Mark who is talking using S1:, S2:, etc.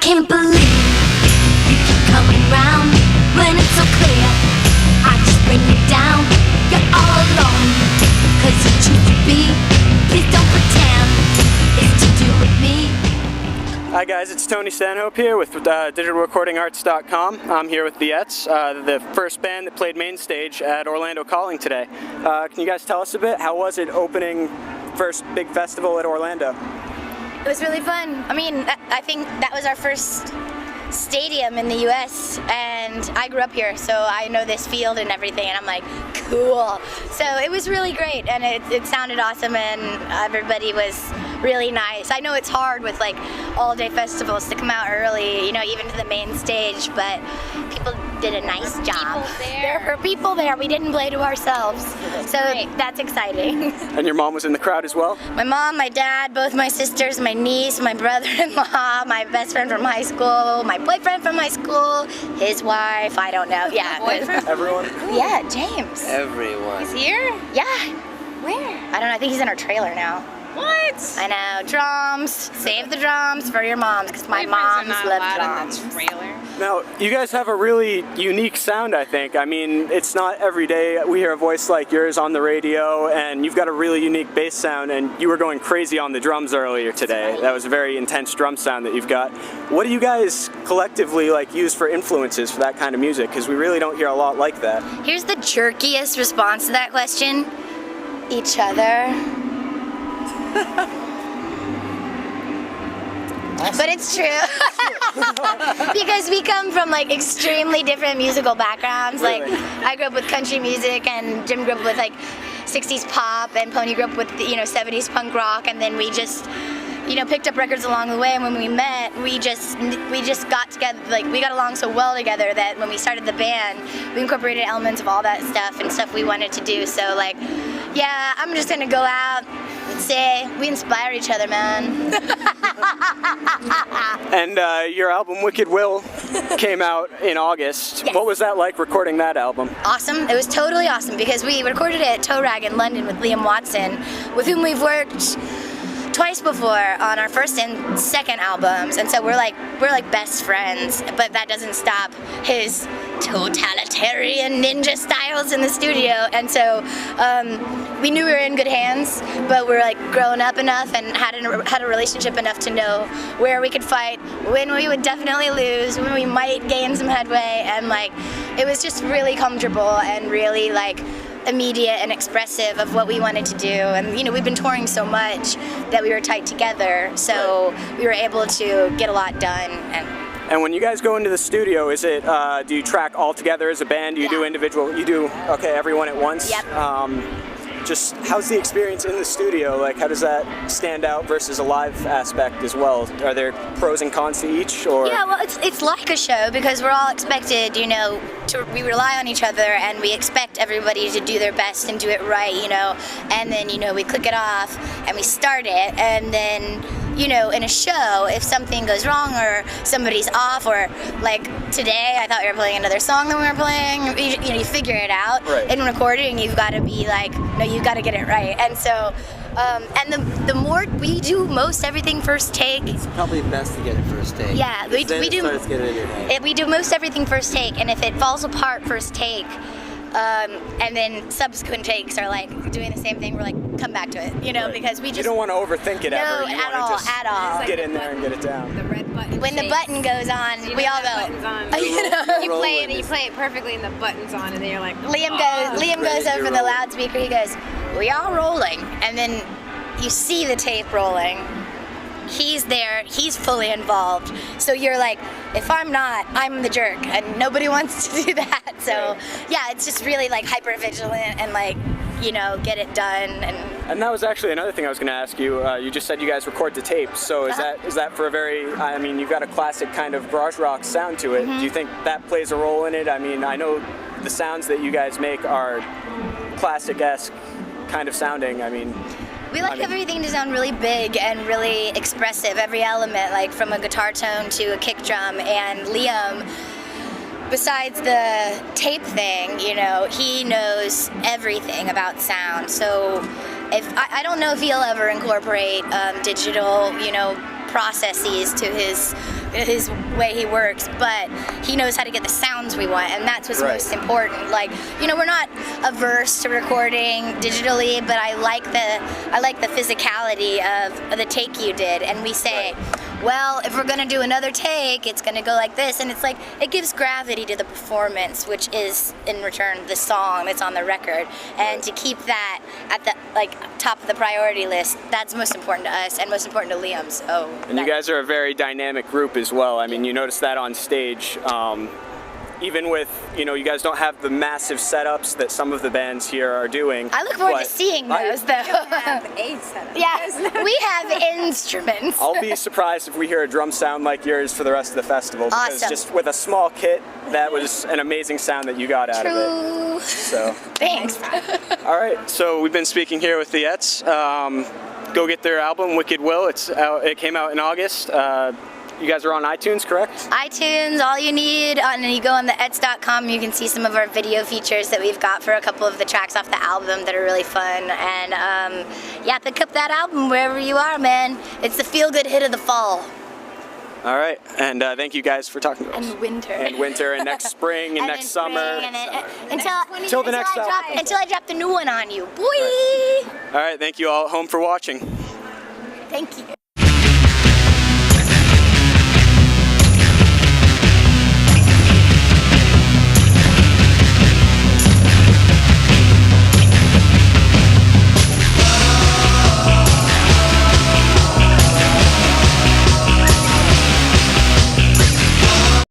S1: can't believe you keep coming round when it's so clear. I just bring you down, you're all alone, cause you choose to be. Please don't pretend it's to do with me.
S2: Hi guys, it's Tony Stanhope here with digitalrecordingarts.com. I'm here with the Ettes, the first band that played main stage at Orlando Calling today. Can you guys tell us a bit? How was it opening first big festival at Orlando?
S3: It was really fun. I mean, I think that was our first stadium in the US, and I grew up here, so I know this field and everything, and I'm like, cool. So it was really great, and it sounded awesome, and everybody was really nice. I know it's hard with like all-day festivals to come out early, you know, even to the main stage, but people did a nice job. There were people there. We didn't play to ourselves, so that's exciting.
S2: And your mom was in the crowd as well?
S3: My mom, my dad, both my sisters, my niece, my brother-in-law, my best friend from high school, my boyfriend from high school, his wife, I don't know. Yeah.
S4: Boyfriend?
S2: Everyone?
S3: Yeah, James.
S4: Everyone.
S3: He's here? Yeah. Where? I don't know. I think he's in our trailer now.
S4: What?
S3: I know. Drums. Save the drums for your moms, because my moms love drums.
S4: In the trailer.
S2: Now, you guys have a really unique sound, I think. I mean, it's not every day we hear a voice like yours on the radio, and you've got a really unique bass sound, and you were going crazy on the drums earlier today. That was a very intense drum sound that you've got. What do you guys collectively like use for influences for that kind of music? Because we really don't hear a lot like that.
S3: Here's the jerkiest response to that question. Each other. But it's true. Because we come from like extremely different musical backgrounds.
S2: Really?
S3: Like I grew up with country music, and Jim grew up with like 60s pop, and Poni grew up with 70s punk rock, and then we just picked up records along the way. And when we met, we just got together, like we got along so well together that when we started the band, we incorporated elements of all that stuff and stuff we wanted to do. So like, yeah, I'm just gonna go out and say we inspire each other, man.
S2: And your album Wicked Will came out in August.
S3: Yes.
S2: What was that like recording that album?
S3: Awesome. It was totally awesome because we recorded it at Toe Rag in London with Liam Watson, with whom we've worked twice before on our first and second albums, and so we're like best friends. But that doesn't stop his totalitarian ninja styles in the studio, and so we knew we were in good hands, but we're like grown up enough and had a relationship enough to know where we could fight, when we would definitely lose, when we might gain some headway, and like it was just really comfortable and really like immediate and expressive of what we wanted to do. And we've been touring so much that we were tight together, so we were able to get a lot done.
S2: And when you guys go into the studio, is it do you track all together as a band? Do you do individual? You do everyone at once?
S3: Yep.
S2: Just how's the experience in the studio? Like, how does that stand out versus a live aspect as well? Are there pros and cons to each? Or
S3: yeah, well, it's like a show because we're all expected, we rely on each other, and we expect everybody to do their best and do it right, and then we click it off and we start it, and then in a show, if something goes wrong or somebody's off, or like today, I thought we were playing another song than we were playing, you figure it out.
S2: Right.
S3: In recording, you've got to be like, no, you've got to get it right. And so, and the more we do most everything first take.
S4: It's probably best to get it first take.
S3: Yeah, we do. We do most everything first take, and if it falls apart first take, and then subsequent takes are like doing the same thing, we're like, come back to it, because we just...
S2: You don't want to overthink it ever.
S3: No,
S2: You
S3: at
S2: want to just
S3: all.
S2: get in there and get it down.
S4: The red button.
S3: When the button goes on, we all go.
S4: You play it perfectly, and the button's on, and then you're like,
S3: Liam goes over the loudspeaker. He goes, "We are rolling," and then you see the tape rolling. He's there, he's fully involved. So you're like, if I'm not, I'm the jerk, and nobody wants to do that. So yeah, it's just really like hyper vigilant and like, get it done.
S2: And that was actually another thing I was going to ask you. You just said you guys record to tape. So is that for a very, you've got a classic kind of garage rock sound to it.
S3: Mm-hmm.
S2: Do you think that plays a role in it? I mean, I know the sounds that you guys make are classic-esque kind of sounding.
S3: We like everything to sound really big and really expressive, every element, like from a guitar tone to a kick drum. And Liam, besides the tape thing, he knows everything about sound. So I don't know if he'll ever incorporate digital, processes to his way he works, but he knows how to get the sounds we want, and that's what's most important. Like, you know, we're not averse to recording digitally, but I like the physicality of the take you did, and we say, well, if we're gonna do another take, it's gonna go like this, and it's like, it gives gravity to the performance, which is in return the song that's on the record, and to keep that at the top of the priority list, that's most important to us and most important to Liam. So,
S2: and you guys are a very dynamic group as well. I mean, you notice that on stage. Even with, you know, you guys don't have the massive setups that some of the bands here are doing.
S3: I look forward to seeing those, though.
S4: Yeah,
S3: we have instruments.
S2: I'll be surprised if we hear a drum sound like yours for the rest of the festival. Because just with a small kit, that was an amazing sound that you got out of it. So.
S3: Thanks.
S2: All right, so we've been speaking here with the Ettes. Go get their album, Wicked Will. It came out in August. You guys are on iTunes, correct?
S3: iTunes, all you need, and you go on the Ettes.com, you can see some of our video features that we've got for a couple of the tracks off the album that are really fun. And yeah, pick up that album wherever you are, man. It's the feel-good hit of the fall.
S2: All right, and thank you guys for talking to us.
S3: And winter.
S2: And winter, and next spring, and next summer.
S3: Until
S2: the next album.
S3: Until I drop the new one on you. Boy!
S2: All right, thank you all at home for watching.
S3: Thank you.